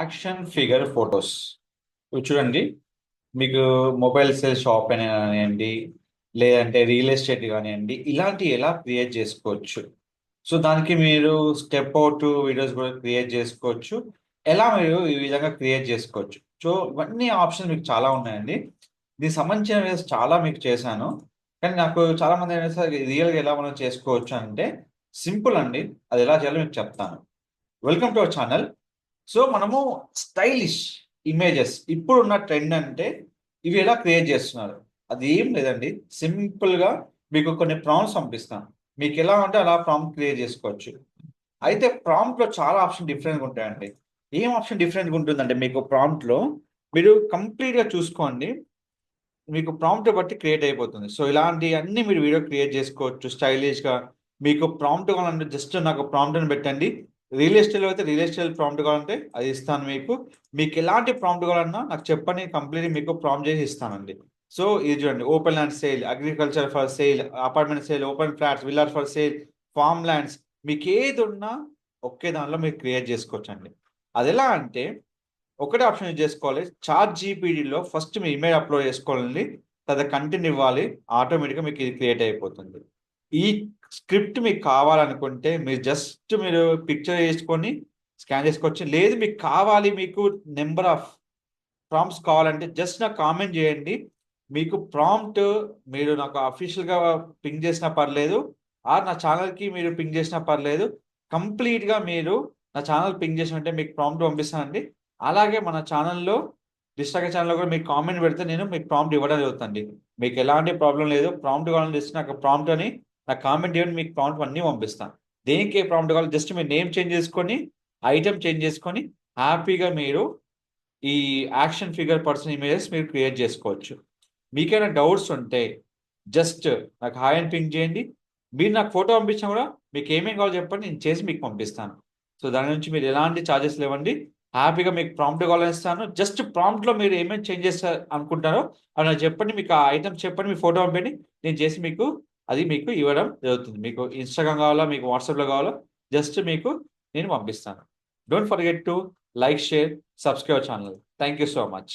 Action figure photos ఇవి చూడండి. మీకు మొబైల్ సేల్ షాప్ అని కానివ్వండి, లేదంటే రియల్ ఎస్టేట్ కానివ్వండి, ఇలాంటివి ఎలా క్రియేట్ చేసుకోవచ్చు. సో దానికి మీరు స్టెప్ అవుట్ వీడియోస్ కూడా క్రియేట్ చేసుకోవచ్చు. ఎలా మీరు ఈ విధంగా క్రియేట్ చేసుకోవచ్చు. సో ఇవన్నీ ఆప్షన్ మీకు చాలా ఉన్నాయండి. దీనికి సంబంధించిన వీడియోస్ చాలా మీకు చేశాను. కానీ నాకు చాలా మంది రియల్గా ఎలా మనం చేసుకోవచ్చు అంటే సింపుల్ అండి. అది ఎలా చేయాలో మీకు చెప్తాను. Welcome to our channel. So మనము స్టైలిష్ ఇమేజెస్ ఇప్పుడున్న ట్రెండ్ అంటే ఇవి ఎలా క్రియేట్ చేస్తున్నారు. అది ఏం లేదండి. సింపుల్గా మీకు కొన్ని ప్రాంప్ట్స్ పంపిస్తాను. మీకు ఎలా అంటే అలా ప్రాంప్ట్ క్రియేట్ చేసుకోవచ్చు. అయితే ప్రాంప్ట్లో చాలా ఆప్షన్ డిఫరెంట్గా ఉంటాయండి. ఏం ఆప్షన్ డిఫరెంట్గా ఉంటుందంటే మీకు ప్రాంప్ట్లో మీరు కంప్లీట్గా చూసుకోండి. మీకు ప్రాంప్ట్ బట్టి క్రియేట్ అయిపోతుంది. సో ఇలాంటి అన్ని మీరు వీడియో క్రియేట్ చేసుకోవచ్చు స్టైలిష్గా. మీకు ప్రాంప్ట్ కావాలంటే జస్ట్ నాకు ప్రాంప్ట్ అని పెట్టండి. రియల్ ఎస్టేట్లో అయితే రియల్ ఎస్టేట్ ప్రాంప్ట్ కావాలంటే అది ఇస్తాను మీకు. మీకు ఎలాంటి ప్రాంప్ట్ కావాలన్నా నాకు చెప్పండి, కంప్లీట్ మీకు ప్రాంప్ట్ చేసి ఇస్తానండి. సో ఇది చూడండి, open land sale, agriculture for sale, apartment sale, open flats, villa for sale, farm lands, మీకు ఏది ఉన్నా ఒకే దానిలో మీరు క్రియేట్ చేసుకోవచ్చండి. అది ఎలా అంటే ఒకటే ఆప్షన్ యూజ్ చేసుకోవాలి. చాట్ జీపీటీలో ఫస్ట్ మీ ఇమేజ్ అప్లోడ్ చేసుకోవాలండి. తర్వాత కంటెంట్ ఇవ్వాలి. ఆటోమేటిక్గా మీకు ఇది క్రియేట్ అయిపోతుంది. ఈ స్క్రిప్ట్ మీకు కావాలనుకుంటే మీరు జస్ట్ మీరు పిక్చర్ వేసుకొని స్కాన్ చేసుకోవచ్చు. లేదు మీకు కావాలి, మీకు నెంబర్ ఆఫ్ ప్రాంప్ట్స్ కావాలంటే జస్ట్ నాకు కామెంట్ చేయండి. మీకు ప్రాంప్ట్ మీరు నాకు అఫీషియల్గా పింగ్ చేసినా పర్లేదు, ఆర్ నా ఛానల్కి మీరు పింగ్ చేసినా పర్లేదు. కంప్లీట్గా మీరు నా ఛానల్ పింగ్ చేసినట్టే మీకు ప్రాంప్ట్ పంపిస్తానండి. అలాగే మన ఛానల్లో డిస్ట్రాక్ట్ ఛానల్లో కూడా మీకు కామెంట్ పెడితే నేను మీకు ప్రాంప్ట్ ఇవ్వడం జరుగుతుంది. మీకు ఎలాంటి ప్రాబ్లం లేదు. ప్రాంప్ట్ కావాలని జస్ట్ నాకు ప్రాంప్ట్ అని నాకు కామెంట్ ఇవ్వండి, మీకు ప్రాంప్ట్ అన్నీ పంపిస్తాను. దేనికి ఏ ప్రాంప్ట్ కావాలి జస్ట్ మీరు నేమ్ చేంజ్ చేసుకొని, ఐటెం చేంజ్ చేసుకొని హ్యాపీగా మీరు ఈ యాక్షన్ ఫిగర్ పర్సన్ ఇమేజెస్ మీరు క్రియేట్ చేసుకోవచ్చు. మీకైనా డౌట్స్ ఉంటే జస్ట్ నాకు హాయ్ అని పింక్ చేయండి. మీరు నాకు ఫోటో పంపించినా కూడా మీకు ఏమేమి కావాలో చెప్పండి, నేను చేసి మీకు పంపిస్తాను. సో దాని నుంచి మీరు ఎలాంటి ఛార్జెస్ లేవండి. హ్యాపీగా మీకు ప్రాంప్ట్ కావాలని ఇస్తాను. జస్ట్ ప్రాంప్ట్లో మీరు ఏమేమి చేంజెస్ అనుకుంటారో అవి నాకు చెప్పండి. మీకు ఆ ఐటమ్స్ చెప్పండి, మీ ఫోటో పంపండి, నేను చేసి మీకు అది మీకు ఇవ్వడం జరుగుతుంది. మీకు ఇన్స్టాగ్రామ్ కావాలా, మీకు వాట్సాప్లో కావాలా, జస్ట్ మీకు నేను పంపిస్తాను. Don't forget to like, share, subscribe our channel. Thank you so much.